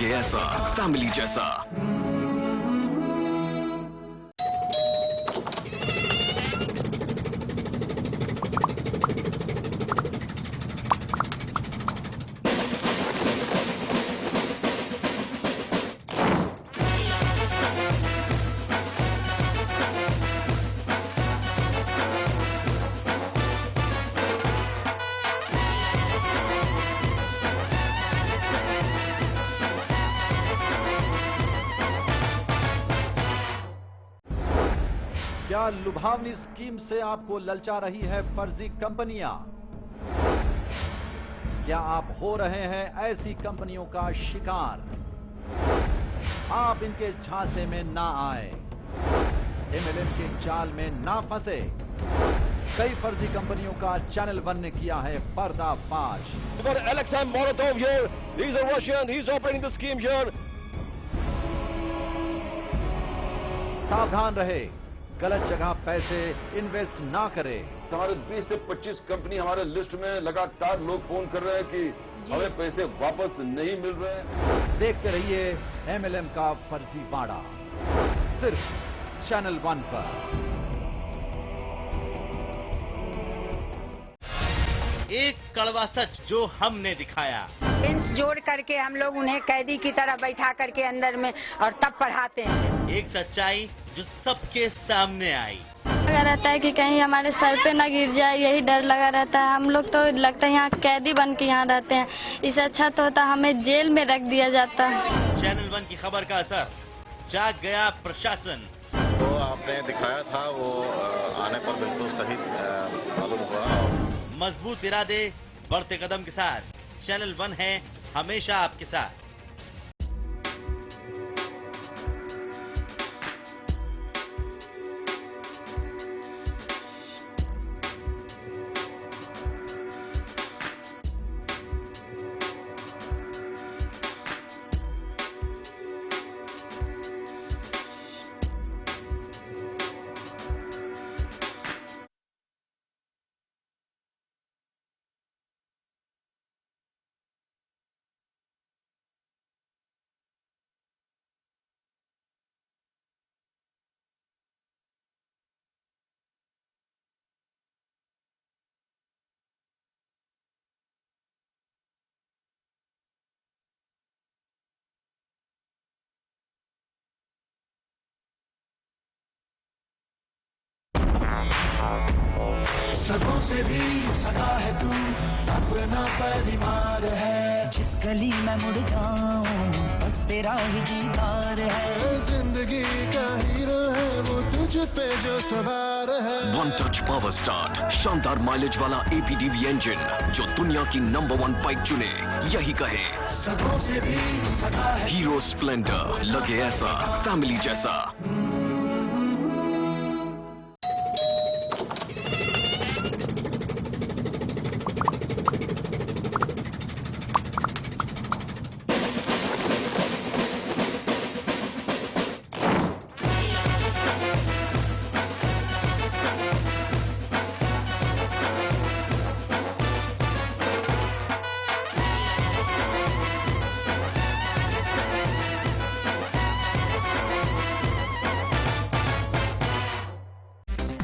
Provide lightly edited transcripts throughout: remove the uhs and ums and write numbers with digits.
लगे ऐसा, फैमिली जैसा। क्या लुभावनी स्कीम से आपको ललचा रही है फर्जी कंपनियां? क्या आप हो रहे हैं ऐसी कंपनियों का शिकार? आप इनके झांसे में ना आए, एमएलएम के जाल में ना फंसे। कई फर्जी कंपनियों का चैनल वन ने किया है पर्दाफाश। Alexei Molotov here. He's a Russian. He's operating the scheme here. सावधान रहे, गलत जगह पैसे इन्वेस्ट ना करें। हमारे 20 से 25 कंपनी हमारे लिस्ट में लगातार लोग फोन कर रहे हैं कि हमें पैसे वापस नहीं मिल रहे हैं। देखते रहिए एमएलएम का फर्जीवाड़ा, सिर्फ चैनल वन पर। एक कड़वा सच जो हमने दिखाया। बेंच जोड़ करके हम लोग उन्हें कैदी की तरह बैठा करके अंदर में और तब पढ़ाते हैं। एक सच्चाई जो सबके सामने आई। लगा रहता है कि कहीं हमारे सर पे ना गिर जाए, यही डर लगा रहता है। हम लोग तो लगता है यहाँ कैदी बन के यहाँ रहते हैं। इससे अच्छा तो होता हमें जेल में रख दिया जाता। चैनल वन की खबर का असर, जाग गया प्रशासन। तो आपने दिखाया था वो आने पर बिल्कुल सही मालूम हुआ। मजबूत इरादे, बढ़ते कदम के साथ चैनल वन है हमेशा आपके साथ। सदों से भी सदा है तू, अपना परिवार है। जिस गली में मुड़ जाऊं बस तेरा ही दीदार है। जिंदगी का हीरो है वो तुझ पे जो सवार है। वन टच पावर स्टार्ट, शानदार माइलेज वाला एपीडीवी इंजन जो दुनिया की नंबर 1 बाइक चुने, यही कहे। सदों से भी सदा है हीरो स्प्लेंडर, लगे ऐसा, फैमिली जैसा।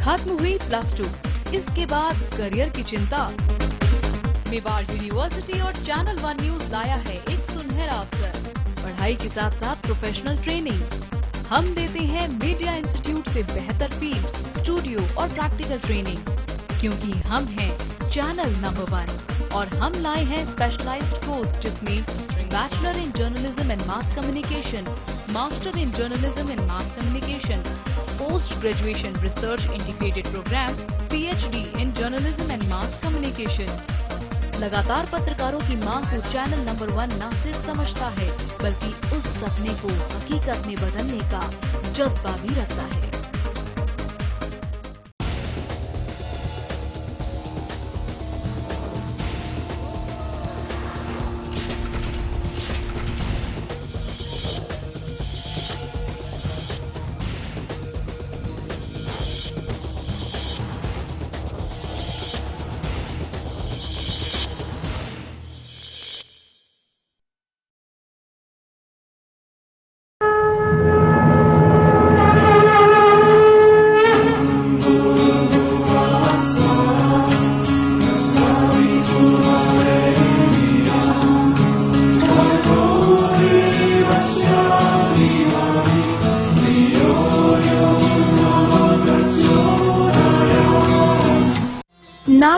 खत्म हुई +2, इसके बाद करियर की चिंता। मेवाड़ यूनिवर्सिटी और चैनल वन न्यूज लाया है एक सुनहरा अवसर, पढ़ाई के साथ साथ प्रोफेशनल ट्रेनिंग। हम देते हैं मीडिया इंस्टीट्यूट से बेहतर फील्ड, स्टूडियो और प्रैक्टिकल ट्रेनिंग, क्योंकि हम हैं चैनल नंबर 1 और हम लाए हैं स्पेशलाइज्ड कोर्स जिसमें bachelor in journalism and mass communication, master in journalism and mass communication, post graduation research integrated programme, PhD in journalism and mass communication. लगातार पत्रकारों की मांग को चैनल नंबर 1 न सिर्फ समझता है बल्कि उस सपने को हकीकत में बदलने का जज्बा भी रखता है।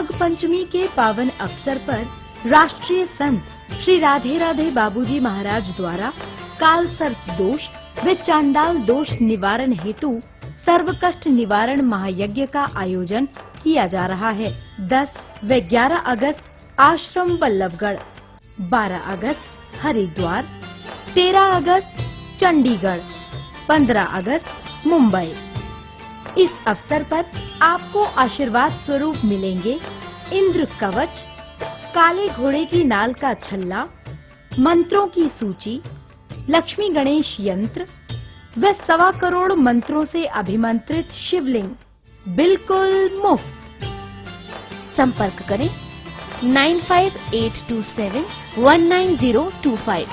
नाग पंचमी के पावन अवसर पर राष्ट्रीय संत श्री राधे राधे बाबूजी महाराज द्वारा काल सर्प दोष व चांडाल दोष निवारण हेतु सर्व कष्ट निवारण महायज्ञ का आयोजन किया जा रहा है। 10 व 11 अगस्त आश्रम बल्लभगढ़, 12 अगस्त हरिद्वार, 13 अगस्त चंडीगढ़, 15 अगस्त मुंबई। इस अवसर पर आपको आशीर्वाद स्वरूप मिलेंगे इंद्र कवच, काले घोड़े की नाल का छल्ला, मंत्रों की सूची, लक्ष्मी गणेश यंत्र व 1.25 करोड़ मंत्रों से अभिमंत्रित शिवलिंग बिल्कुल मुफ्त। संपर्क करें 9582719025,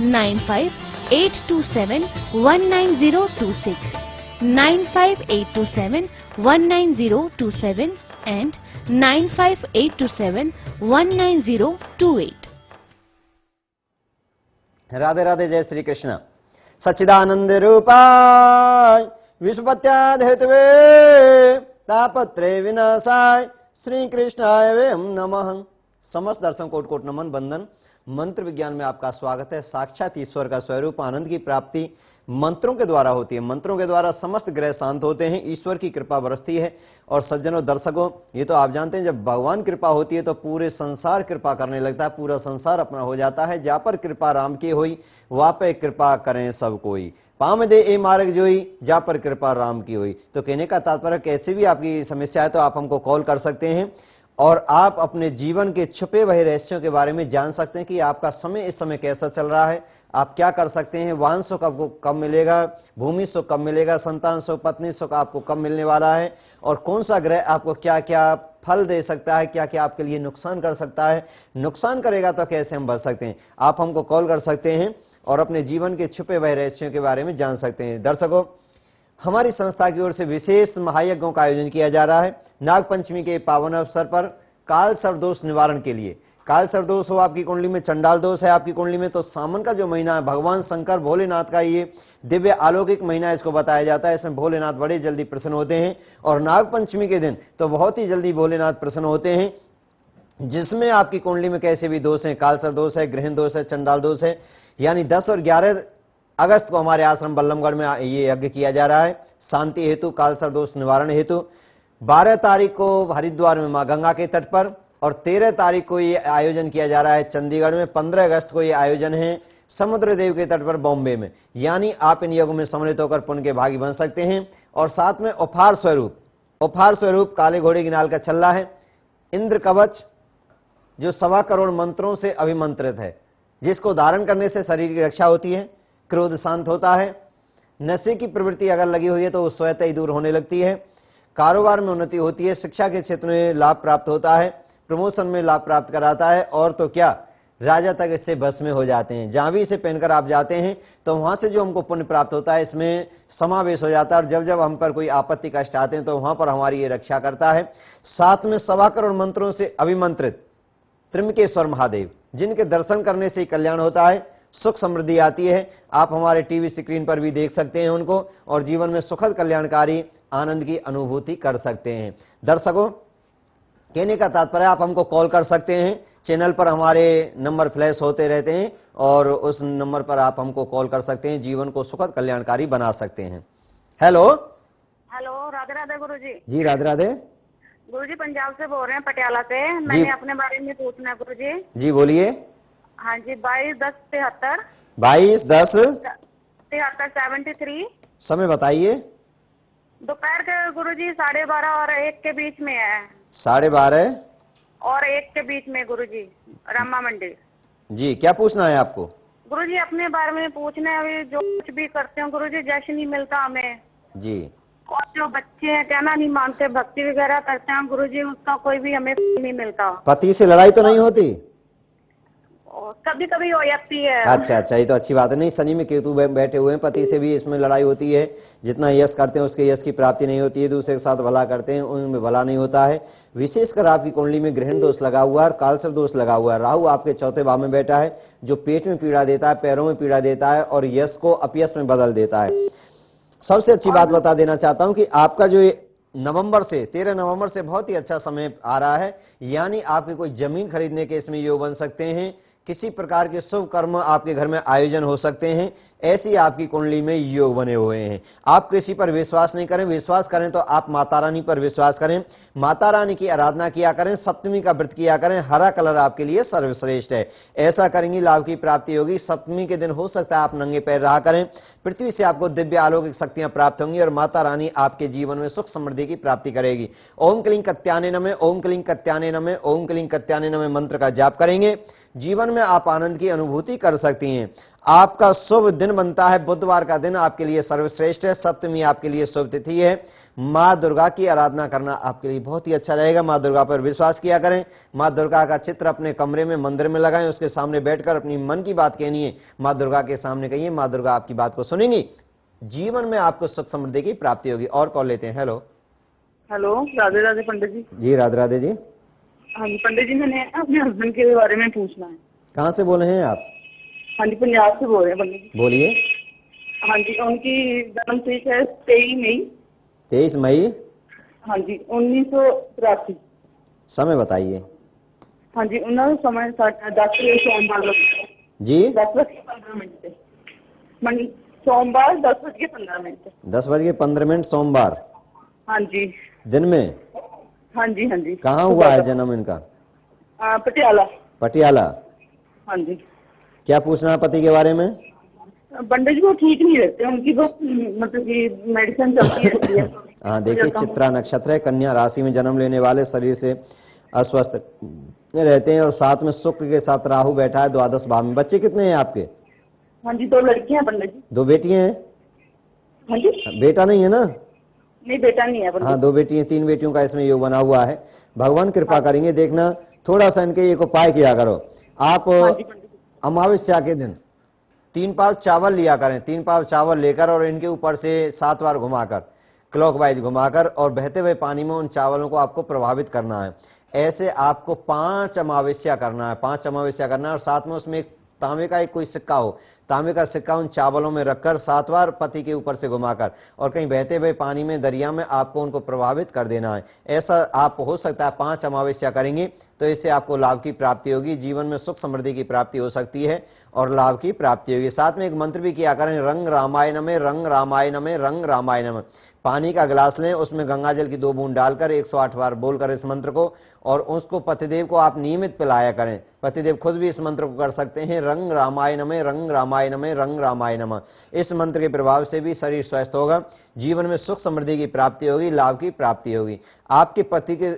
9582719026, 9582719027 and 9582719028। राधे राधे, जय श्री कृष्ण। सच्चिदानंद रूपाय विश्वपत्याद हेतवे तापत्रे विनाशाय श्री कृष्णाय वयम नमः। समस्त दर्शकों कोट कोट नमन बंदन। मंत्र विज्ञान में आपका स्वागत है। साक्षात ईश्वर का स्वरूप आनंद की प्राप्ति मंत्रों के द्वारा होती है। मंत्रों के द्वारा समस्त ग्रह शांत होते हैं, ईश्वर की कृपा बरसती है। और सज्जनों, दर्शकों, ये तो आप जानते हैं जब भगवान कृपा होती है तो पूरे संसार कृपा करने लगता है, पूरा संसार अपना हो जाता है। जा पर कृपा राम की होई, वहाँ पे कृपा करें सब कोई। पाम दे ए मार्ग जोई, जा पर कृपा राम की हुई। तो कहने का तात्पर्य, कैसी भी आपकी समस्या है तो आप हमको कॉल कर सकते हैं और आप अपने जीवन के छुपे हुए रहस्यों के बारे में जान सकते हैं कि आपका समय इस समय कैसा चल रहा है, आप क्या कर सकते हैं, वाहन सुख आपको कब मिलेगा, भूमि सुख कब मिलेगा, संतान सुख, पत्नी सुख आपको कब मिलने वाला है, और कौन सा ग्रह आपको क्या क्या फल दे सकता है, क्या क्या आपके लिए नुकसान कर सकता है, नुकसान करेगा तो कैसे हम बच सकते हैं। आप हमको कॉल कर सकते हैं और अपने जीवन के छुपे हुए रहस्यों के बारे में जान सकते हैं। दर्शकों, हमारी संस्था की ओर से विशेष महायज्ञों का आयोजन किया जा रहा है नाग पंचमी के पावन अवसर पर काल सर्प दोष निवारण के लिए। काल सर्प दोष हो आपकी कुंडली में, चंडाल दोष है आपकी कुंडली में, तो सावन का जो महीना है भगवान शंकर भोलेनाथ का ये दिव्य अलौकिक महीना इसको बताया जाता है। इसमें भोलेनाथ बड़े जल्दी प्रसन्न होते हैं और नाग पंचमी के दिन तो बहुत ही जल्दी भोलेनाथ प्रसन्न होते हैं। जिसमें आपकी कुंडली में कैसे भी दोष है, काल सर्प दोष है, ग्रहण दोष है, चंडाल दोष है, यानी 10 और 11 अगस्त को हमारे आश्रम बल्लभगढ़ में ये यज्ञ किया जा रहा है शांति हेतु, काल सर्प दोष निवारण हेतु। 12 तारीख को हरिद्वार में मां गंगा के तट पर और 13 तारीख को ये आयोजन किया जा रहा है चंडीगढ़ में। 15 अगस्त को ये आयोजन है समुद्र देव के तट पर बॉम्बे में। यानी आप इन यज्ञों में सम्मिलित होकर पुण्य के भागी बन सकते हैं। और साथ में उपहार स्वरूप काले घोड़े की नाल का छल्ला है, इंद्र कवच जो 1.25 करोड़ मंत्रों से अभिमंत्रित है, जिसको धारण करने से शरीर की रक्षा होती है, क्रोध शांत होता है, नशे की प्रवृत्ति अगर लगी हुई है तो वो स्वतः ही दूर होने लगती है, कारोबार में उन्नति होती है, शिक्षा के क्षेत्र में लाभ प्राप्त होता है, प्रमोशन में लाभ प्राप्त कराता है, और तो क्या राजा तक इससे बस में हो जाते हैं। जहां भी इसे पहनकर आप जाते हैं तो वहां से जो हमको पुण्य प्राप्त होता है इसमें समावेश हो जाता है, और जब जब हम पर कोई आपत्ति कष्ट आते हैं तो वहां पर हमारी ये रक्षा करता है। साथ में 1.25 करोड़ मंत्रों से अभिमंत्रित त्रिमकेश्वर महादेव, जिनके दर्शन करने से कल्याण होता है, सुख समृद्धि आती है। आप हमारे टीवी स्क्रीन पर भी देख सकते हैं उनको और जीवन में सुखद कल्याणकारी आनंद की अनुभूति कर सकते हैं। दर्शकों, कहने का तात्पर्य आप हमको कॉल कर सकते हैं, चैनल पर हमारे नंबर फ्लैश होते रहते हैं और उस नंबर पर आप हमको कॉल कर सकते हैं, जीवन को सुखद कल्याणकारी बना सकते हैं। हेलो राधे राधे गुरुजी। जी राधे राधे गुरुजी, पंजाब से बोल रहे हैं, पटियाला से। मैंने अपने बारे में पूछना है गुरुजी। जी बोलिए। हाँ जी, 22/10/73। 22/10/73। समय बताइए। दोपहर के गुरुजी 12:30 और 1 के बीच में है। 12:30 और 1 के बीच में गुरुजी, रामा मंडी। जी, क्या पूछना है आपको? गुरुजी अपने बारे में पूछना है। अभी जो कुछ भी करते हैं गुरुजी, जैसे नहीं मिलता हमें जी, और जो बच्चे हैं कहना नहीं मानते, भक्ति वगैरह करते हैं गुरुजी, उसका कोई भी हमें नहीं मिलता। पति से लड़ाई तो नहीं होती? कभी कभी हो जाती है। अच्छा, ये तो अच्छी बात है। नहीं, शनि में केतु बैठे हुए हैं, पति से भी इसमें लड़ाई होती है। जितना यश करते हैं उसके यश की प्राप्ति नहीं होती है, दूसरे के साथ भला करते हैं उनमें भला नहीं होता है। विशेषकर आपकी कुंडली में ग्रहण दोष लगा हुआ है, कालसर्प दोष लगा हुआ है। राहु आपके चौथे भाव में बैठा है, जो पेट में पीड़ा देता है, पैरों में पीड़ा देता है और यश को अपयश में बदल देता है। सबसे अच्छी बात बता देना चाहता हूं कि आपका जो नवंबर से 13 नवंबर से बहुत ही अच्छा समय आ रहा है, यानी आपके कोई जमीन खरीदने के इसमें योग बन सकते हैं, किसी प्रकार के शुभ कर्म आपके घर में आयोजन हो सकते हैं, ऐसी आपकी कुंडली में योग बने हुए हैं। आप किसी पर विश्वास नहीं करें, विश्वास करें तो आप माता रानी पर विश्वास करें, माता रानी की आराधना किया करें, सप्तमी का व्रत किया करें, हरा कलर आपके लिए सर्वश्रेष्ठ है। ऐसा करेंगे लाभ की प्राप्ति होगी। सप्तमी के दिन हो सकता है आप नंगे पैर रहा करें, पृथ्वी से आपको दिव्य अलौकिक शक्तियां प्राप्त होंगी और माता रानी आपके जीवन में सुख समृद्धि की प्राप्ति करेगी। ओम क्लीं कत्याने नमः, ओम क्लीं कत्याने नमः, ओम क्लीं कत्याने नमः मंत्र का जाप करेंगे, जीवन में आप आनंद की अनुभूति कर सकती हैं। आपका शुभ दिन बनता है बुधवार का दिन आपके लिए सर्वश्रेष्ठ है। सप्तमी आपके लिए शुभ तिथि है। मां दुर्गा की आराधना करना आपके लिए बहुत ही अच्छा रहेगा। मां दुर्गा पर विश्वास किया करें। मां दुर्गा का चित्र अपने कमरे में मंदिर में लगाएं, उसके सामने बैठकर अपनी मन की बात कहनी है, मां दुर्गा के सामने कहिए, मां दुर्गा आपकी बात को सुनेंगी, जीवन में आपको सुख समृद्धि की प्राप्ति होगी। और कॉल लेते हैं। हेलो हेलो, राधे राधे पंडित जी। जी राधे राधे जी। हाँ जी पंडित जी, मैंने अपने हस्बैंड के बारे में पूछना है। कहाँ से बोल रहे हैं आप? हाँ जी, पंजाब से बोल रहे हैं पंडित जी। बोलिए। हाँ जी, उनकी जन्म तिथि है 23 मई। 23 मई। हाँ जी, 1983। समय बताइए। हाँ जी, उन्होंने समय 10 बजे सोमवार जी 10:15 से सोमवार 10:15। 10:15 सोमवार। हाँ जी। दिन में? हाँ जी हाँ जी। कहाँ हुआ है जन्म इनका? पटियाला। पटियाला। हाँ जी। क्या पूछना है पति के बारे में? पंडित जी वो ठीक नहीं रहते, उनकी बस मतलब कि मेडिसिन चलती रहती है। हाँ देखिए, चित्रा नक्षत्र है, कन्या राशि में जन्म लेने वाले शरीर से अस्वस्थ रहते हैं और साथ में शुक्र के साथ राहु बैठा है द्वादश भाव में। बच्चे कितने हैं आपके? हाँ जी, 2 लड़कियां हैं पंडित जी। 2 बेटियां हैं? हाँ जी। बेटा नहीं है ना? नहीं, बेटा नहीं है। हाँ 2 बेटी हैं, 3 बेटियों का इसमें योग बना हुआ है। भगवान कृपा करेंगे। देखना थोड़ा सा इनके एक उपाय किया करो आप। अमावस्या के दिन 3 पाव चावल लिया करें, 3 पाव चावल लेकर और इनके ऊपर से 7 बार घुमाकर, क्लॉकवाइज घुमाकर और बहते हुए पानी में उन चावलों को आपको प्रभावित करना है। ऐसे आपको 5 अमावस्या करना है, 5 अमावस्या करना है और साथ में उसमें एक तांबे का एक कोई सिक्का हो, तांबे का सिक्का उन चावलों में रखकर 7 बार पति के ऊपर से घुमाकर और कहीं बहते हुए पानी में, दरिया में आपको उनको प्रभावित कर देना है। ऐसा आप हो सकता है 5 अमावस्या करेंगे तो इससे आपको लाभ की प्राप्ति होगी, जीवन में सुख समृद्धि की प्राप्ति हो सकती है और लाभ की प्राप्ति होगी। साथ में एक मंत्र भी किया करें, रंग रामायण में, रंग रामायण में, रंग रामायण में। पानी का गिलास लें, उसमें गंगा जल की 2 बूंद डालकर 108 बार बोलकर इस मंत्र को और उसको पतिदेव को आप नियमित पिलाया करें। पतिदेव खुद भी इस मंत्र को कर सकते हैं, रंग रामायण में, रंग रामायण में, रंग रामायण में। इस मंत्र के प्रभाव से भी शरीर स्वस्थ होगा, जीवन में सुख समृद्धि की प्राप्ति होगी, लाभ की प्राप्ति होगी। आपके पति के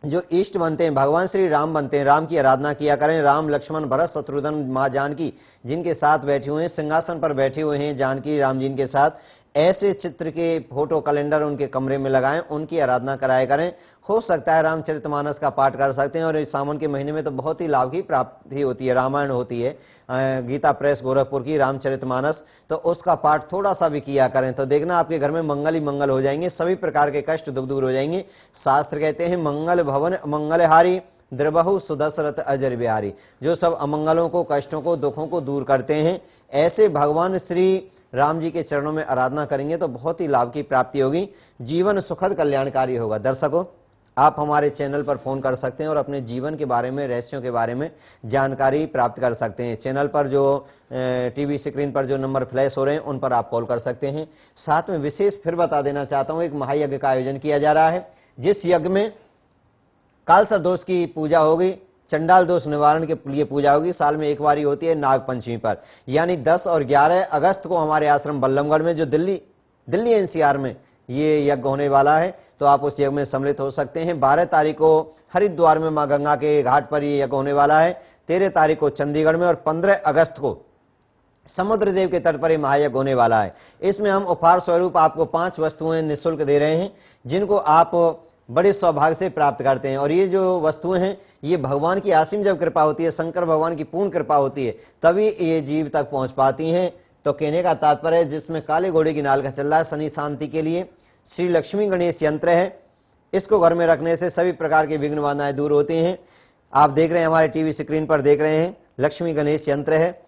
जो इष्ट बनते हैं भगवान श्री राम बनते हैं, राम की आराधना किया करें। राम लक्ष्मण भरत शत्रुघ्न मां जानकी जिनके साथ बैठे हुए हैं, सिंहासन पर बैठे हुए हैं जानकी राम जी के साथ, ऐसे चित्र के फोटो कैलेंडर उनके कमरे में लगाएं, उनकी आराधना कराया करें। हो सकता है रामचरितमानस का पाठ कर सकते हैं और इस सावन के महीने में तो बहुत ही लाभ की प्राप्ति होती है। रामायण होती है, गीता प्रेस गोरखपुर की रामचरितमानस, तो उसका पाठ थोड़ा सा भी किया करें तो देखना आपके घर में मंगल ही मंगल हो जाएंगे, सभी प्रकार के कष्ट दुख दूर हो जाएंगे। शास्त्र कहते हैं मंगल भवन मंगलहारी द्रबहु सुदशरथ अजर बिहारी, जो सब अमंगलों को, कष्टों को, दुखों को दूर करते हैं। ऐसे भगवान श्री राम जी के चरणों में आराधना करेंगे तो बहुत ही लाभ की प्राप्ति होगी, जीवन सुखद कल्याणकारी होगा। दर्शकों, आप हमारे चैनल पर फोन कर सकते हैं और अपने जीवन के बारे में, रहस्यों के बारे में जानकारी प्राप्त कर सकते हैं। चैनल पर जो टीवी स्क्रीन पर जो नंबर फ्लैश हो रहे हैं उन पर आप कॉल कर सकते हैं। साथ में विशेष फिर बता देना चाहता हूं, एक महायज्ञ का आयोजन किया जा रहा है, जिस यज्ञ में कालसर्प दोष की पूजा होगी, चंडाल दोष निवारण के लिए पूजा होगी। साल में एक बारी होती है नाग पंचमी पर, यानी 10 और 11 अगस्त को हमारे आश्रम बल्लभगढ़ में, जो दिल्ली एनसीआर में ये यज्ञ होने वाला है, तो आप उस यज्ञ में सम्मिलित हो सकते हैं। 12 तारीख को हरिद्वार में मां गंगा के घाट पर ये यज्ञ होने वाला है, 13 तारीख को चंडीगढ़ में और 15 अगस्त को समुद्र देव के तट पर यह महायज्ञ होने वाला है। इसमें हम उपहार स्वरूप आपको 5 वस्तुएं निःशुल्क दे रहे हैं, जिनको आप बड़े सौभाग्य से प्राप्त करते हैं। और ये जो वस्तुएं हैं, ये भगवान की असीम जब कृपा होती है, शंकर भगवान की पूर्ण कृपा होती है, तभी ये जीव तक पहुंच पाती हैं। तो कहने का तात्पर्य है, जिसमें काले घोड़े की नाल का चल रहा है, शनि शांति के लिए श्री लक्ष्मी गणेश यंत्र है, इसको घर में रखने से सभी प्रकार के विघ्न बाधाएं दूर होती हैं। आप देख रहे हैं, हमारे टीवी स्क्रीन पर देख रहे हैं, लक्ष्मी गणेश यंत्र है।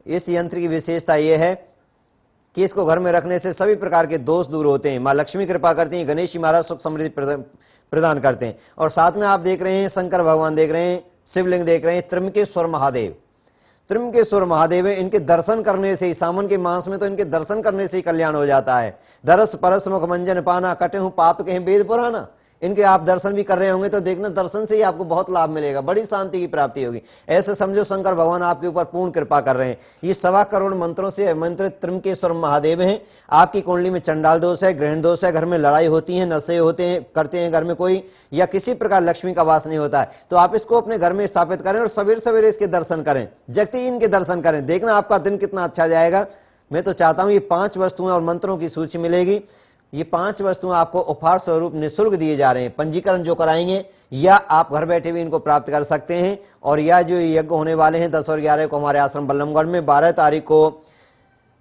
इस यंत्र की विशेषता यह है कि इसको घर में रखने से सभी प्रकार के दोष दूर होते हैं। माँ लक्ष्मी कृपा करती हैं, गणेश जी महाराज सुख समृद्धि प्रदान करते हैं। और साथ में आप देख रहे हैं शंकर भगवान देख रहे हैं, शिवलिंग देख रहे हैं, त्र्यंबकेश्वर महादेव। त्र्यंबकेश्वर महादेव है, इनके दर्शन करने से ही, सावन के मास में तो इनके दर्शन करने से ही कल्याण हो जाता है। दरस परस मुख मंजन पाना, कटे हूं पाप कहें वेद पुराना। इनके आप दर्शन भी कर रहे होंगे तो देखना दर्शन से ही आपको बहुत लाभ मिलेगा, बड़ी शांति की प्राप्ति होगी। ऐसे समझो शंकर भगवान आपके ऊपर पूर्ण कृपा कर रहे हैं। ये 1.25 करोड़ मंत्रों से मंत्रित त्र्यंबकेश्वर महादेव हैं। आपकी कुंडली में चंडाल दोष है, ग्रहण दोष है, घर में लड़ाई होती है, नशे होते हैं करते हैं घर में कोई, या किसी प्रकार लक्ष्मी का वास नहीं होता है, तो आप इसको अपने घर में स्थापित करें और सवेरे सवेरे इसके दर्शन करें, जगते ही इनके दर्शन करें। देखना आपका दिन कितना अच्छा जाएगा। मैं तो चाहता हूं ये 5 वस्तुएं और मंत्रों की सूची मिलेगी। ये 5 वस्तुएं आपको उपहार स्वरूप निःशुल्क दिए जा रहे हैं। पंजीकरण जो कराएंगे या आप घर बैठे भी इनको प्राप्त कर सकते हैं। और यह जो यज्ञ होने वाले हैं 10 और 11 को हमारे आश्रम बल्लमगढ़ में, 12 तारीख को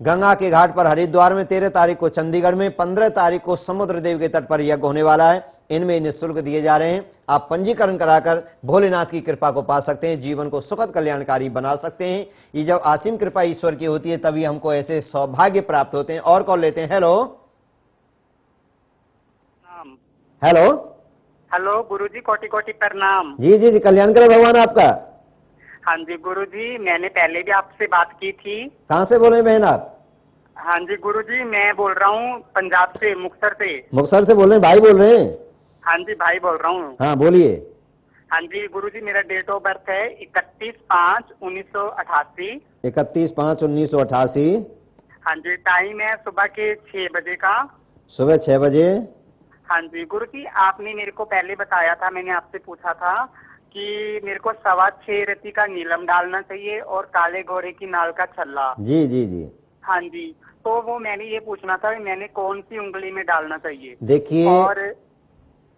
गंगा के घाट पर हरिद्वार में, 13 तारीख को चंडीगढ़ में, 15 तारीख को समुद्र देव के तट पर यज्ञ होने वाला है। इनमें निःशुल्क दिए जा रहे हैं। आप पंजीकरण कराकर भोलेनाथ की कृपा को पा सकते हैं, जीवन को सुखद कल्याणकारी बना सकते हैं। ये जब असीम कृपा ईश्वर की होती है तभी हमको ऐसे सौभाग्य प्राप्त होते हैं। और कॉल लेते हैं। हेलो हेलो हेलो गुरुजी, कोटि कोटि प्रणाम। जी जी जी, कल्याण करे भगवान आपका। हाँ जी गुरुजी, मैंने पहले भी आपसे बात की थी। कहाँ से बोल रहे हैं बहन आप? हाँ जी गुरुजी, मैं बोल रहा हूँ पंजाब से, मुक्तसर से। मुक्तसर से बोल रहे हैं? भाई बोल रहे हैं? हाँ जी भाई बोल रहा हूँ। हाँ बोलिए। हाँ जी गुरुजी, मेरा डेट ऑफ बर्थ है 31/5/1988। 31/5/1988। हाँ जी, टाइम है सुबह के 6 बजे का। सुबह 6 बजे। हाँ जी गुरुजी, आपने मेरे को पहले बताया था, मैंने आपसे पूछा था कि मेरे को 6.25 रति का नीलम डालना चाहिए और काले घोड़े की नाल का छल्ला। जी जी जी। हाँ जी, तो वो मैंने ये पूछना था कि मैंने कौन सी उंगली में डालना चाहिए। देखिए। और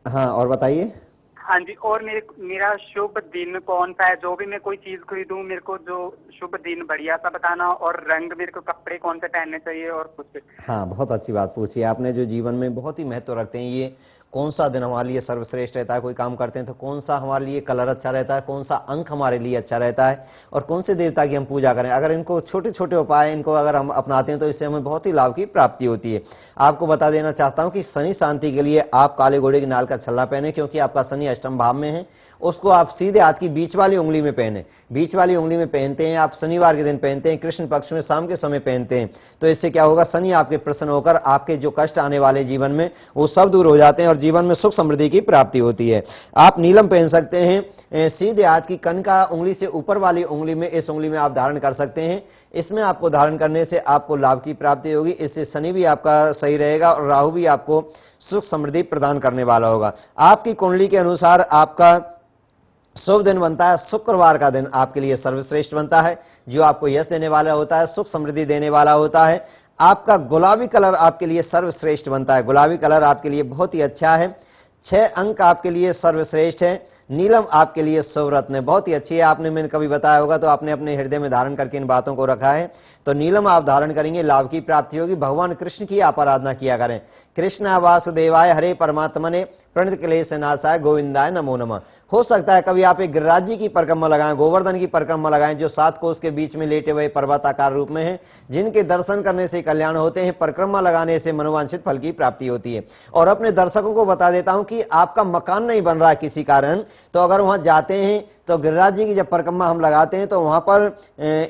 हाँ और बताइए। हाँ जी, और मेरा शुभ दिन कौन सा है? जो भी मैं कोई चीज खरीदूं मेरे को जो शुभ दिन बढ़िया सा बताना, और रंग मेरे को कपड़े कौन से पहनने चाहिए और कुछ। हाँ बहुत अच्छी बात पूछी आपने, जो जीवन में बहुत ही महत्व रखते हैं। ये कौन सा दिन हमारे लिए सर्वश्रेष्ठ रहता है, कोई काम करते हैं तो कौन सा हमारे लिए कलर अच्छा रहता है, कौन सा अंक हमारे लिए अच्छा रहता है, और कौन से देवता की हम पूजा करें। अगर इनको छोटे छोटे उपाय इनको अगर हम अपनाते हैं तो इससे हमें बहुत ही लाभ की प्राप्ति होती है। आपको बता देना चाहता हूं कि शनि शांति के लिए आप काले घोड़े की नाल का छल्ला पहने, क्योंकि आपका शनि अष्टम भाव में है। उसको आप सीधे हाथ की बीच वाली उंगली में पहने। बीच वाली उंगली में पहनते हैं आप, शनिवार के दिन पहनते हैं, कृष्ण पक्ष में शाम के समय पहनते हैं। तो इससे क्या होगा, शनि आपके प्रसन्न होकर आपके जो कष्ट आने वाले जीवन में वो सब दूर हो जाते हैं और जीवन में सुख समृद्धि की प्राप्ति होती है। आप नीलम पहन सकते हैं सीधे हाथ की कनका उंगली से ऊपर वाली उंगली में, इस उंगली में आप धारण कर सकते हैं। इसमें आपको धारण करने से आपको लाभ की प्राप्ति होगी। इससे शनि भी आपका सही रहेगा और राहु भी आपको सुख समृद्धि प्रदान करने वाला होगा। आपकी कुंडली के अनुसार आपका शुभ दिन बनता है शुक्रवार का दिन, आपके लिए सर्वश्रेष्ठ बनता है, जो आपको यश देने वाला होता है, सुख समृद्धि देने वाला होता है। आपका गुलाबी कलर आपके लिए सर्वश्रेष्ठ बनता है, गुलाबी कलर आपके लिए बहुत ही अच्छा है। 6 अंक आपके लिए सर्वश्रेष्ठ है। नीलम आपके लिए शुभरत्न है, बहुत ही अच्छी है। आपने मैंने कभी बताया होगा तो आपने अपने हृदय में धारण करके इन बातों को रखा है। तो नीलम आप धारण करेंगे, लाभ की प्राप्ति होगी। भगवान कृष्ण की आप आराधना किया करें। कृष्ण वासुदेवाय हरे परमात्मने प्रणत क्लेश नाशाय गोविंदाय नमो नमः। हो सकता है कभी आप एक गिरिराज जी की परिक्रमा लगाएं, गोवर्धन की परिक्रमा लगाएं, जो 7 कोस के बीच में लेटे हुए पर्वताकार रूप में हैं, जिनके दर्शन करने से कल्याण होते हैं। परिक्रमा लगाने से मनोवांछित फल की प्राप्ति होती है। और अपने दर्शकों को बता देता हूं कि आपका मकान नहीं बन रहा है किसी कारण, तो अगर वहां जाते हैं तो गिरिराज जी की जब परिक्रमा हम लगाते हैं तो वहां पर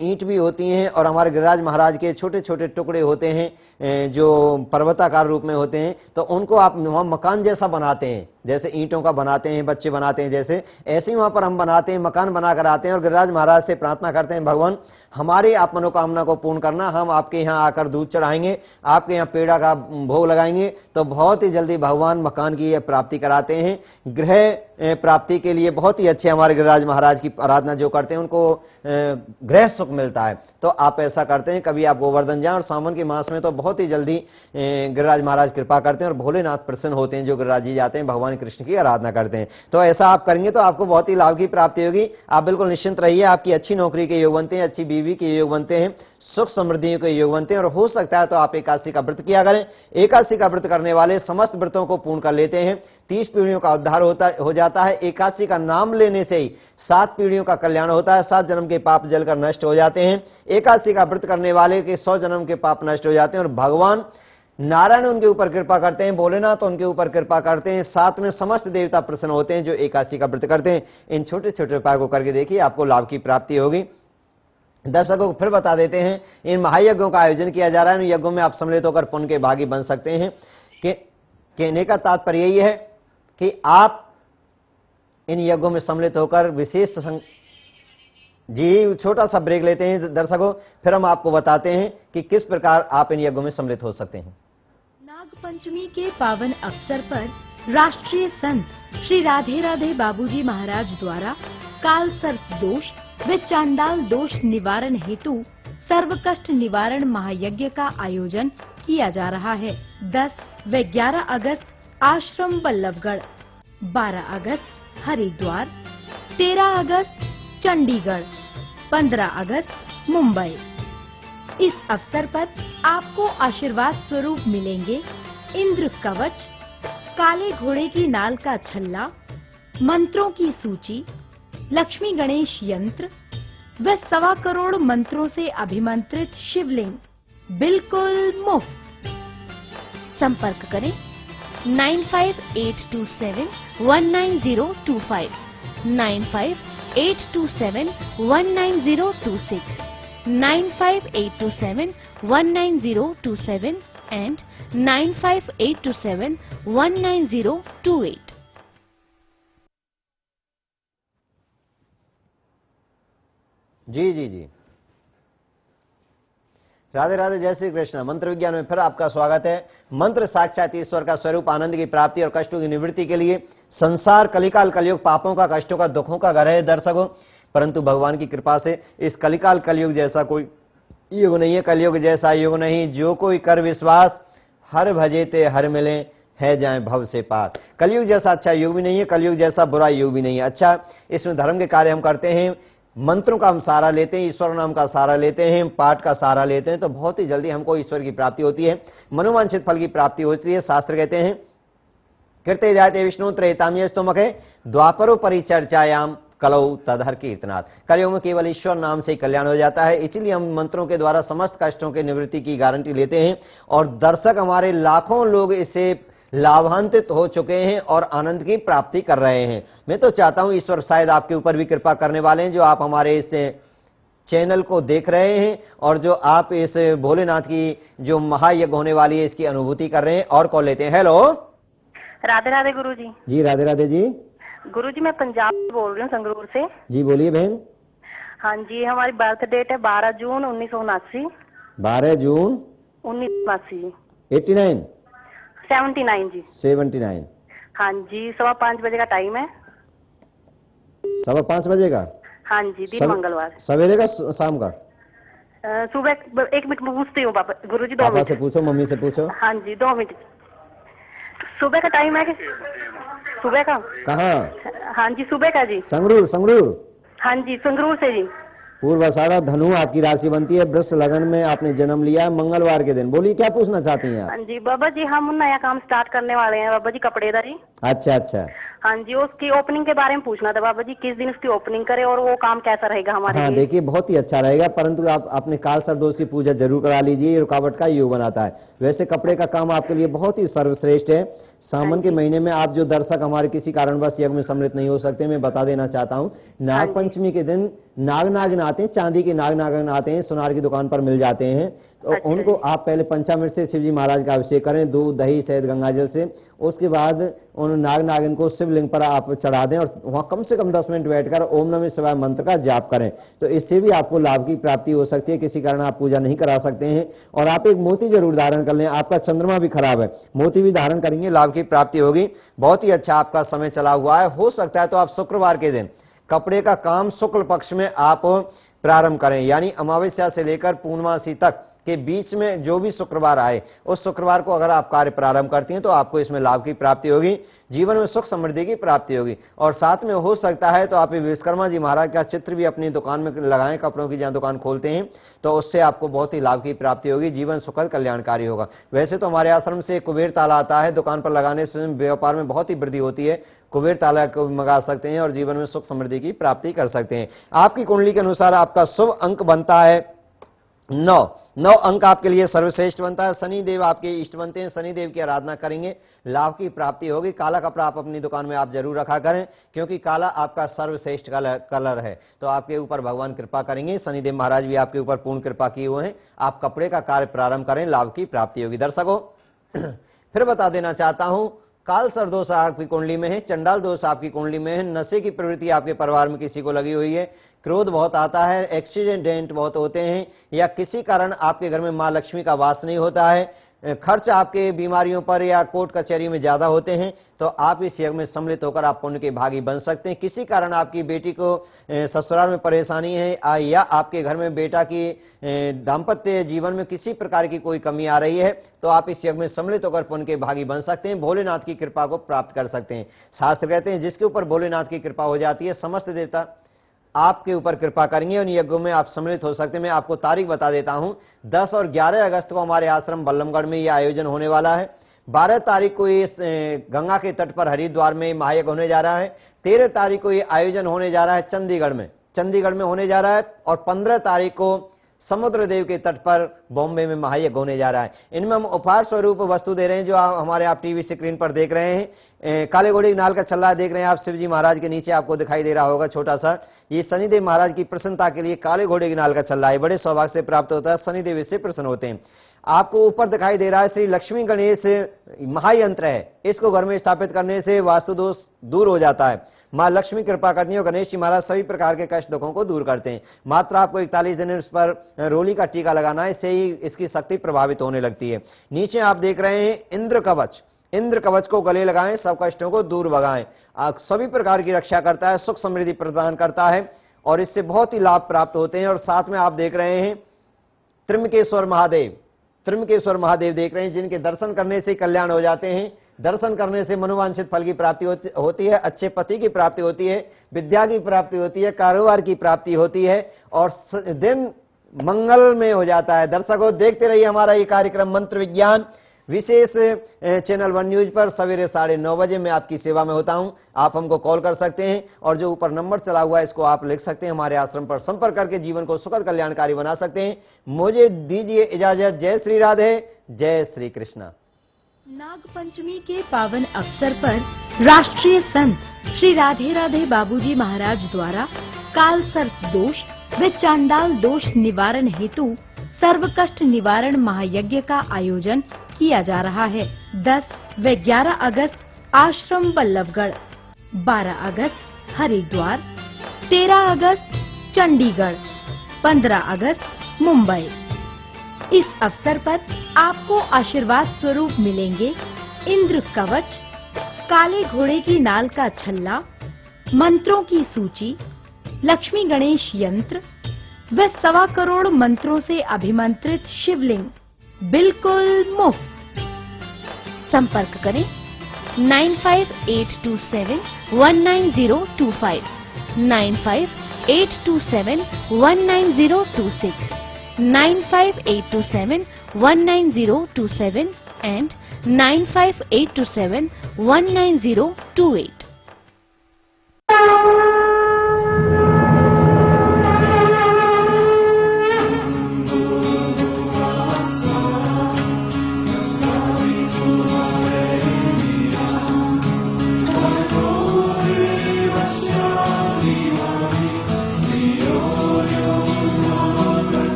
ईंट भी होती हैं और हमारे गिरिराज महाराज के छोटे छोटे टुकड़े होते हैं जो पर्वताकार रूप में होते हैं। तो उनको आप वहां मकान जैसा बनाते हैं, जैसे ईंटों का बनाते हैं, बच्चे बनाते हैं, जैसे ऐसे ही वहां पर हम बनाते हैं, मकान बनाकर आते हैं और गिरिराज महाराज से प्रार्थना करते हैं, भगवान हमारी आप मनोकामना को पूर्ण करना। हम आपके यहाँ आकर दूध चढ़ाएंगे, आपके यहाँ पेड़ा का भोग लगाएंगे, तो बहुत ही जल्दी भगवान मकान की प्राप्ति कराते हैं। गृह प्राप्ति के लिए बहुत ही अच्छे हमारे गिरिराज महाराज की आराधना जो करते हैं उनको गृह सुख मिलता है। तो आप ऐसा करते हैं, कभी आप गोवर्धन जाएं, और सावन के मास में तो बहुत ही जल्दी गिरिराज महाराज कृपा करते हैं और भोलेनाथ प्रसन्न होते हैं जो गिरिराज जी जाते हैं। भगवान भगवान कृष्ण की आराधना करते हैं। तो ऐसा आप करेंगे तो आपको बहुत ही लाभ की प्राप्ति होगी। आप बिल्कुल निश्चिंत रहिए, आपकी अच्छी नौकरी के योग बनते हैं, अच्छी बीवी के योग बनते हैं, सुख समृद्धि के योग बनते हैं। और हो सकता है तो आप एकादशी का व्रत किया करें। एकादशी का व्रत करने वाले समस्त व्रतों को पूर्ण कर लेते हैं, 30 पीढ़ियों का उद्धार हो जाता है। एकादशी का नाम लेने से ही 7 पीढ़ियों का कल्याण होता है, 7 जन्म के पाप जलकर नष्ट हो जाते हैं। एकादशी का व्रत करने वाले के 100 जन्म के पाप नष्ट हो जाते हैं और भगवान नारायण उनके ऊपर कृपा करते हैं, भोलेनाथ उनके ऊपर कृपा करते हैं, साथ में समस्त देवता प्रसन्न होते हैं जो एकादशी का व्रत करते हैं। इन छोटे छोटे उपाय को करके देखिए, आपको लाभ की प्राप्ति होगी। दर्शकों को फिर बता देते हैं, इन महायज्ञों का आयोजन किया जा रहा है। इन यज्ञों में आप सम्मिलित होकर पुण्य के भागी बन सकते हैं। कहने का तात्पर्य यही है कि आप इन यज्ञों में सम्मिलित होकर विशेष जी छोटा सा ब्रेक लेते हैं दर्शकों, फिर हम आपको बताते हैं कि किस प्रकार आप इन यज्ञों में सम्मिलित हो सकते हैं। नाग पंचमी के पावन अवसर पर राष्ट्रीय संत श्री राधे राधे बाबूजी महाराज द्वारा काल सर्प दोष व चांडाल दोष निवारण हेतु सर्व कष्ट निवारण महायज्ञ का आयोजन किया जा रहा है। 10 व 11 अगस्त आश्रम बल्लभगढ़, 12 अगस्त हरिद्वार, 13 अगस्त चंडीगढ़, 15 अगस्त मुंबई। इस अवसर पर आपको आशीर्वाद स्वरूप मिलेंगे इंद्र कवच, काले घोड़े की नाल का छल्ला, मंत्रों की सूची, लक्ष्मी गणेश यंत्र व 1.25 करोड़ मंत्रों से अभिमंत्रित शिवलिंग बिल्कुल मुफ्त। संपर्क करें 9582719025, 9582719026, 95827190027 and 95827190028। जी जी जी, राधे राधे, जय श्री कृष्ण। मंत्र विज्ञान में फिर आपका स्वागत है। मंत्र साक्षात ईश्वर का स्वरूप, आनंद की प्राप्ति और कष्टों की निवृत्ति के लिए। संसार कलिकाल कलयुग पापों का, कष्टों का, दुखों का घर है दर्शकों, परंतु भगवान की कृपा से इस कलिकाल कलयुग जैसा कोई युग नहीं है, कलयुग जैसा युग नहीं। जो कोई कर विश्वास, हर भजे ते हर मिले, है जाए भव से पार। कलयुग जैसा अच्छा युग भी नहीं है, कलयुग जैसा बुरा युग भी नहीं है। अच्छा, इसमें धर्म के कार्य हम करते हैं, मंत्रों का हम सहारा लेते हैं, ईश्वर नाम का सहारा लेते हैं, पाठ का सहारा लेते हैं, तो बहुत ही जल्दी हमको ईश्वर की प्राप्ति होती है, मनोवांछित फल की प्राप्ति होती है। शास्त्र कहते हैं कीर्ते जायते विष्णु त्रैताम्यस्तुमखे द्वापरो परिचर्चायाम कलौ तदहर कीर्तनाथ। कलयुग में केवल ईश्वर नाम से ही कल्याण हो जाता है, इसीलिए हम मंत्रों के द्वारा समस्त कष्टों के निवृत्ति की गारंटी लेते हैं। और दर्शक हमारे लाखों लोग इससे लाभान्वित हो चुके हैं और आनंद की प्राप्ति कर रहे हैं। मैं तो चाहता हूं ईश्वर शायद आपके ऊपर भी कृपा करने वाले हैं, जो आप हमारे इस चैनल को देख रहे हैं और जो आप इस भोलेनाथ की जो महायज्ञ होने वाली है इसकी अनुभूति कर रहे हैं। और कॉल लेते हैं। हेलो, राधे राधे गुरु जी। जी राधे राधे जी। गुरु जी मैं पंजाब से बोल रही हूँ, संगरूर से। जी बोलिए बहन। हाँ जी, हमारी बर्थ डेट है 12 जून 1979। 12 जून 1979। 89 79 जी। 79। हाँ जी, 5:15 बजे का टाइम है। 5:15 बजे का? हाँ जी, दिन मंगलवार। सवेरे का शाम का? सुबह। 1 मिनट पूछती हूँ पापा, गुरु जी 2 पापा मिनट से पूछो, मम्मी से पूछो। हाँ जी 2 मिनट। सुबह का टाइम है कि सुबह का? कहाँ? हाँ जी सुबह का जी। संगरूर? संगरूर? हाँ जी संगरूर से जी। पूर्वाषाढ़ा धनु आपकी राशि बनती है, वृष लगन में आपने जन्म लिया है मंगलवार के दिन। बोलिए क्या पूछना चाहती हैं आप? हाँ जी बाबा जी, हम नया काम स्टार्ट करने वाले हैं बाबा जी, कपड़े का जी। अच्छा अच्छा। हाँ जी, उसकी ओपनिंग के बारे में पूछना था बाबा जी, किस दिन उसकी ओपनिंग करें और वो काम कैसा रहेगा हमारे लिए? देखिए बहुत ही अच्छा रहेगा, परंतु आप अपने काल सर्पदोष की पूजा जरूर करा लीजिए, रुकावट का योग बनाता है। वैसे कपड़े का काम आपके लिए बहुत ही सर्वश्रेष्ठ है। सावन के महीने में आप जो दर्शक हमारे किसी कारणवश यज्ञ में सम्मिलित नहीं हो सकते, मैं बता देना चाहता हूँ, नाग पंचमी के दिन नाग नागिन आते हैं, चांदी के नाग नागिन आते हैं, सुनार की दुकान पर मिल जाते हैं। तो उनको आप पहले पंचामृत से शिवजी महाराज का अभिषेक करें, दूध दही शहद गंगाजल से। उसके बाद उन नाग नागिन को शिवलिंग पर आप चढ़ा दें और वहां कम से कम 10 मिनट बैठकर ओम नमः शिवाय मंत्र का जाप करें। तो इससे भी आपको लाभ की प्राप्ति हो सकती है। किसी कारण आप पूजा नहीं करा सकते हैं। और आप एक मोती जरूर धारण कर लें, आपका चंद्रमा भी खराब है, मोती भी धारण करेंगे, लाभ की प्राप्ति होगी। बहुत ही अच्छा आपका समय चला हुआ है। हो सकता है तो आप शुक्रवार के दिन कपड़े का काम शुक्ल पक्ष में आप प्रारंभ करें, यानी अमावस्या से लेकर पूर्णमासी तक के बीच में जो भी शुक्रवार आए उस शुक्रवार को अगर आप कार्य प्रारंभ करती हैं तो आपको इसमें लाभ की प्राप्ति होगी, जीवन में सुख समृद्धि की प्राप्ति होगी। और साथ में हो सकता है तो आप विश्वकर्मा जी महाराज का चित्र भी अपनी दुकान में लगाएं, कपड़ों की जहां दुकान खोलते हैं, तो उससे आपको बहुत ही लाभ की प्राप्ति होगी, जीवन सुखद कल्याणकारी होगा। वैसे तो हमारे आश्रम से कुबेर ताला आता है, दुकान पर लगाने से व्यापार में बहुत ही वृद्धि होती है। कुबेर ताला को मंगा सकते हैं और जीवन में सुख समृद्धि की प्राप्ति कर सकते हैं। आपकी कुंडली के अनुसार आपका शुभ अंक बनता है 9 अंक आपके लिए सर्वश्रेष्ठ बनता है। शनि देव आपके इष्ट बनते हैं, शनि देव की आराधना करेंगे, लाभ की प्राप्ति होगी। काला कपड़ा आप अपनी दुकान में आप जरूर रखा करें, क्योंकि काला आपका सर्वश्रेष्ठ कलर है, तो आपके ऊपर भगवान कृपा करेंगे। शनिदेव महाराज भी आपके ऊपर पूर्ण कृपा किए हुए हैं। आप कपड़े का कार्य प्रारंभ करें, लाभ की प्राप्ति होगी। दर्शकों फिर बता देना चाहता हूं, कालसर्प दोष आपकी कुंडली में है, चंडाल दोष आपकी कुंडली में है, नशे की प्रवृत्ति आपके परिवार में किसी को लगी हुई है, क्रोध बहुत आता है, एक्सीडेंट बहुत होते हैं, या किसी कारण आपके घर में मां लक्ष्मी का वास नहीं होता है, खर्च आपके बीमारियों पर या कोर्ट कचहरी में ज्यादा होते हैं, तो आप इस यज्ञ में सम्मिलित होकर आप पुण्य के भागी बन सकते हैं। किसी कारण आपकी बेटी को ससुराल में परेशानी है या आपके घर में बेटा की दाम्पत्य जीवन में किसी प्रकार की कोई कमी आ रही है, तो आप इस यज्ञ में सम्मिलित होकर पुण्य के भागी बन सकते हैं, भोलेनाथ की कृपा को प्राप्त कर सकते हैं। शास्त्र कहते हैं जिसके ऊपर भोलेनाथ की कृपा हो जाती है, समस्त देवता आपके ऊपर कृपा करेंगे और यज्ञों में आप सम्मिलित हो सकते हैं। मैं आपको तारीख बता देता हूं, 10 और 11 अगस्त को हमारे आश्रम बल्लमगढ़ में यह आयोजन होने वाला है। 12 तारीख को इस गंगा के तट पर हरिद्वार में महायज्ञ होने जा रहा है। 13 तारीख को यह आयोजन होने जा रहा है चंडीगढ़ में होने जा रहा है, और 15 तारीख को समुद्र देव के तट पर बॉम्बे में महायज्ञ होने जा रहा है। इनमें हम उपहार स्वरूप वस्तु दे रहे हैं, जो हमारे आप टीवी स्क्रीन पर देख रहे हैं। काले घोड़े की नाल का छल्ला देख रहे हैं आप, शिव जी महाराज के नीचे आपको दिखाई दे रहा होगा छोटा सा, ये शनिदेव महाराज की प्रसन्नता के लिए काले घोड़े की नाल का छल्ला है, बड़े सौभाग्य से प्राप्त होता है, शनिदेव इससे प्रसन्न होते हैं। आपको ऊपर दिखाई दे रहा है श्री लक्ष्मी गणेश महायंत्र है, इसको घर में स्थापित करने से वास्तु दोष दूर हो जाता है, मां लक्ष्मी कृपा करती है और गणेश जी महाराज सभी प्रकार के कष्ट दुखों को दूर करते हैं। मात्र आपको 41 दिन इस पर रोली का टीका लगाना है, इससे ही इसकी शक्ति प्रभावित होने लगती है। नीचे आप देख रहे हैं इंद्र कवच को गले लगाएं, सब कष्टों को दूर भगाएं, सभी प्रकार की रक्षा करता है, सुख समृद्धि प्रदान करता है और इससे बहुत ही लाभ प्राप्त होते हैं। और साथ में आप देख रहे हैं त्र्यंबकेश्वर महादेव देख रहे हैं, जिनके दर्शन करने से कल्याण हो जाते हैं, दर्शन करने से मनोवांछित फल की प्राप्ति होती है, अच्छे पति की प्राप्ति होती है, विद्या की प्राप्ति होती है, कारोबार की प्राप्ति होती है और दिन मंगल में हो जाता है। दर्शकों देखते रहिए हमारा ये कार्यक्रम मंत्र विज्ञान विशेष चैनल 1 न्यूज पर सवेरे 9:30 बजे मैं आपकी सेवा में होता हूं। आप हमको कॉल कर सकते हैं और जो ऊपर नंबर चला हुआ है इसको आप लिख सकते हैं, हमारे आश्रम पर संपर्क करके जीवन को सुखद कल्याणकारी बना सकते हैं। मुझे दीजिए इजाजत। जय श्री राधे, जय श्री कृष्णा। नाग पंचमी के पावन अवसर पर राष्ट्रीय संत श्री राधे राधे बाबूजी महाराज द्वारा कालसर्प दोष व चांडाल दोष निवारण हेतु सर्व कष्ट निवारण महायज्ञ का आयोजन किया जा रहा है। 10 व 11 अगस्त आश्रम बल्लभगढ़, 12 अगस्त हरिद्वार, 13 अगस्त चंडीगढ़, 15 अगस्त मुंबई। इस अवसर पर आपको आशीर्वाद स्वरूप मिलेंगे इंद्र कवच, काले घोड़े की नाल का छल्ला, मंत्रों की सूची, लक्ष्मी गणेश यंत्र व 1.25 करोड़ मंत्रों से अभिमंत्रित शिवलिंग बिल्कुल मुफ्त। संपर्क करें 9582719025, 9582719026, 9582719027 and 9582719028.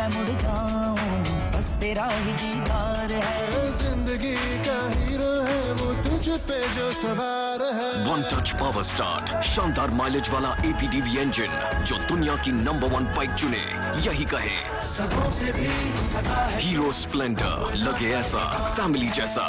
मैं मुड़ जाऊं, बस तेरा ही दीदार है। जिंदगी का हीरो है वो तुझ पे जो सवार है। वन टच पावर स्टार्ट, शानदार माइलेज वाला APDV इंजन जो दुनिया की नंबर 1 बाइक चुने, यही कहे सदों से भी सदा है। हीरो स्प्लेंडर, लगे ऐसा फैमिली जैसा।